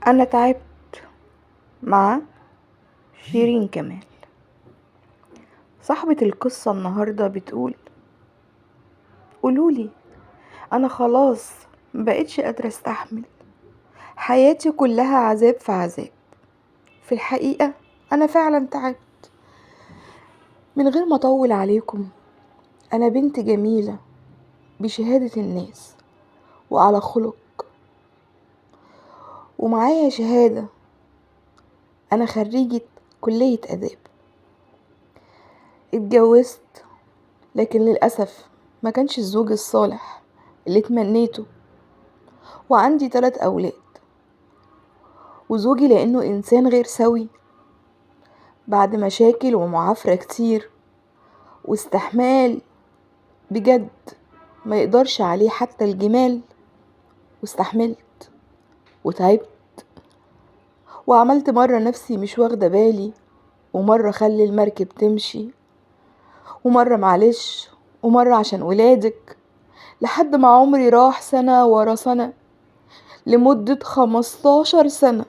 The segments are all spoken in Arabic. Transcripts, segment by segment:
أنا تعبت مع شيرين كمال. صاحبة القصة النهاردة بتقول: قولولي، أنا خلاص مبقتش قادرة استحمل، حياتي كلها عذاب في عذاب. في الحقيقة أنا فعلا تعبت. من غير ما أطول عليكم، أنا بنت جميلة بشهادة الناس وعلى خلق، ومعايا شهادة. أنا خريجة كلية آداب. اتجوزت، لكن للأسف ما كانش الزوج الصالح اللي تمنيته. وعندي 3 أولاد، وزوجي لأنه إنسان غير سوي، بعد مشاكل ومعافرة كتير واستحمال بجد ما يقدرش عليه حتى الجمال، واستحملت وتعبت وعملت مرة نفسي مش واخدة بالي، ومرة خلي المركب تمشي، ومرة معلش، ومرة عشان ولادك، لحد ما عمري راح سنة ورا سنة لمدة 15 سنة.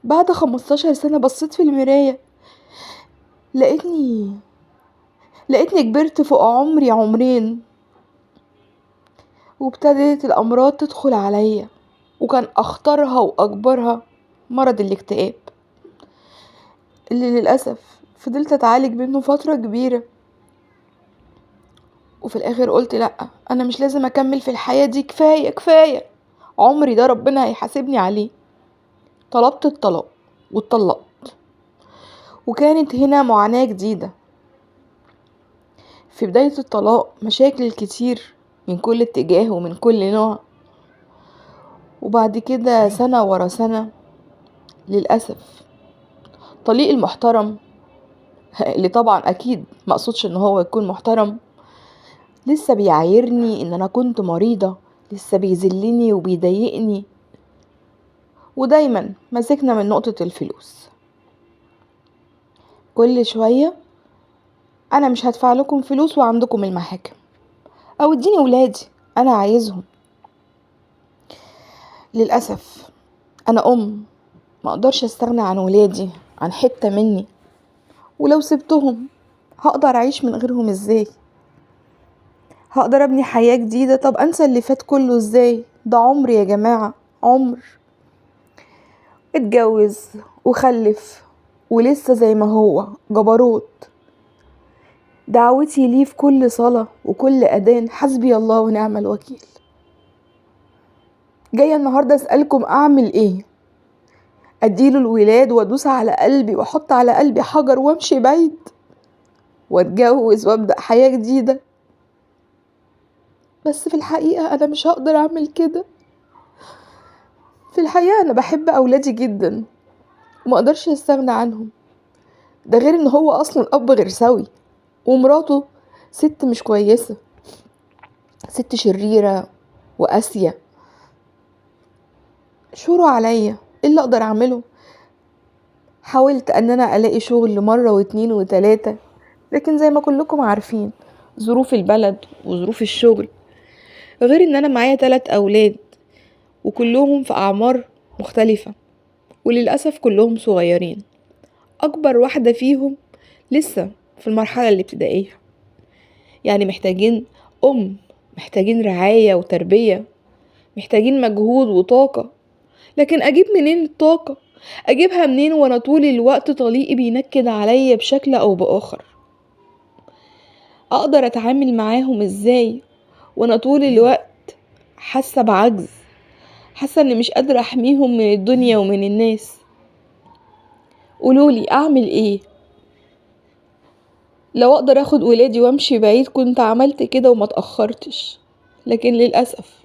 بعد 15 سنة بصيت في المراية، لقيتني كبرت فوق عمري عمرين، وابتدت الأمراض تدخل عليا، وكان أخطرها وأكبرها مرض الاكتئاب، اللي للأسف فضلت أتعالج منه فترة كبيرة. وفي الآخر قلت لأ، أنا مش لازم أكمل في الحياة دي، كفاية عمري ده ربنا هيحاسبني عليه. طلبت الطلاق واتطلقت، وكانت هنا معاناة جديدة. في بداية الطلاق مشاكل كتير من كل اتجاه ومن كل نوع، وبعد كده سنة ورا سنة للأسف طليق المحترم اللي طبعا أكيد مقصودش ان هو يكون محترم، لسه بيعايرني ان انا كنت مريضة، لسه بيذلني وبيضايقني، ودايما مسكنا من نقطة الفلوس. كل شوية: انا مش هدفع لكم فلوس وعندكم المحاكم، او اديني ولادي انا عايزهم. للأسف انا ما اقدرش استغنى عن ولادي، عن حتة مني، ولو سبتهم هقدر اعيش من غيرهم ازاي؟ هقدر ابني حياة جديدة؟ طب انسى اللي فات كله ازاي؟ ده عمر يا جماعة، عمر. اتجوز وخلف ولسه زي ما هو جبروت. دعوتي ليه في كل صلاة وكل اذان حسبي الله ونعم الوكيل. جاية النهاردة اسألكم اعمل ايه؟ اديله الولاد وادوس على قلبي واحط على قلبي حجر وامشي بعيد واتجوز وابدأ حياة جديدة؟ بس في الحقيقة انا مش هقدر اعمل كده. في الحقيقة انا بحب اولادي جدا وما اقدرش استغنى عنهم. ده غير ان هو اصلا اب غير سوي، ومراته ست مش كويسة، ست شريرة وقاسية. شوروا عليا، ايه اللي اقدر اعمله؟ حاولت ان انا الاقي شغل مرة واتنين وتلاتة، لكن زي ما كلكم عارفين ظروف البلد وظروف الشغل، غير ان انا معايا 3 اولاد وكلهم في اعمار مختلفة، وللأسف كلهم صغيرين. اكبر واحدة فيهم لسه في المرحلة الابتدائية، يعني محتاجين محتاجين رعاية وتربية، محتاجين مجهود وطاقة. لكن اجيب منين الطاقة؟ اجيبها منين وانا طول الوقت طليقي بينكد عليا بشكل او باخر؟ اقدر اتعامل معاهم ازاي وانا طول الوقت حاسة بعجز، حاسة اني مش قادرة احميهم من الدنيا ومن الناس؟ قولولي اعمل ايه؟ لو اقدر اخد ولادي وامشي بعيد كنت عملت كده وما تأخرتش، لكن للأسف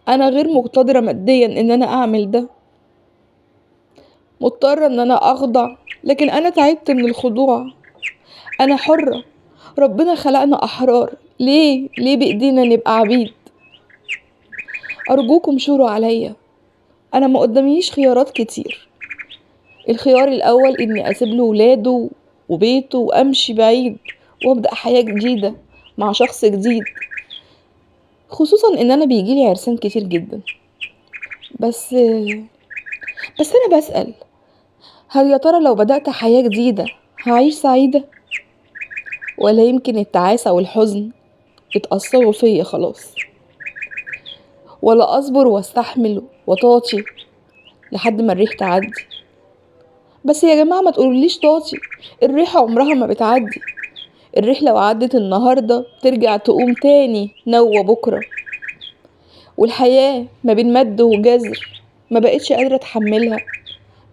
انا غير مقتدرة ماديا ان انا اعمل ده، مضطرة ان انا اخضع، لكن انا تعبت من الخضوع. انا حرة، ربنا خلقنا احرار، ليه بايدينا نبقى عبيد؟ ارجوكم شوروا عليا، انا ما قداميش خيارات كتير. الخيار الاول اني اسيب له ولاده وبيته وامشي بعيد وابدأ حياة جديدة مع شخص جديد، خصوصا ان انا بيجيلي عرسان كتير جدا، بس بس أنا بسأل، هل يا ترى لو بدأت حياة جديدة هعيش سعيدة؟ ولا يمكن التعاسة والحزن اتأثروا فيا خلاص؟ ولا أصبر واستحمل وطاطي لحد ما الريح تعدي؟ بس يا جماعة ما تقولوليش طاطي، الريح عمرها ما بتعدي. الريح لو عدت النهاردة ترجع تقوم تاني نوة بكرة. والحياة ما بين مد وجزر ما بقتش قادرة اتحملها،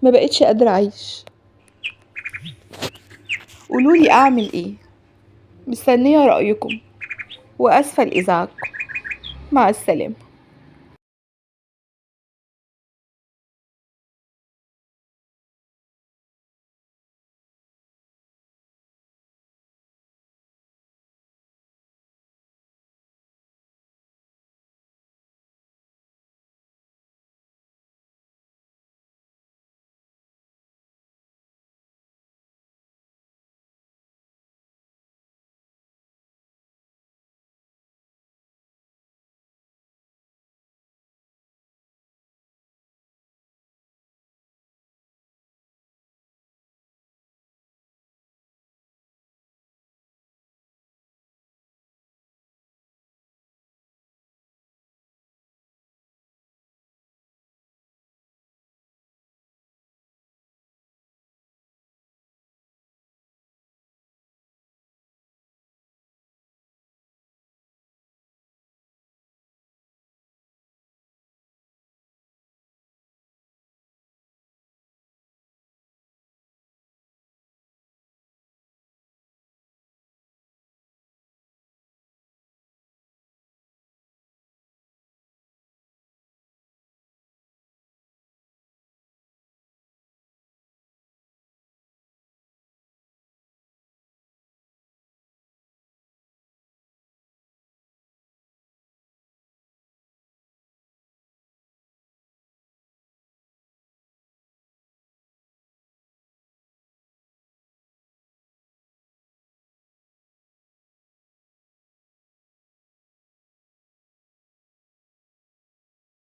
ما بقتش قادرة اعيش. قولولي اعمل ايه؟ مستنية رأيكم واسفة لإزعاجكم. مع السلامة.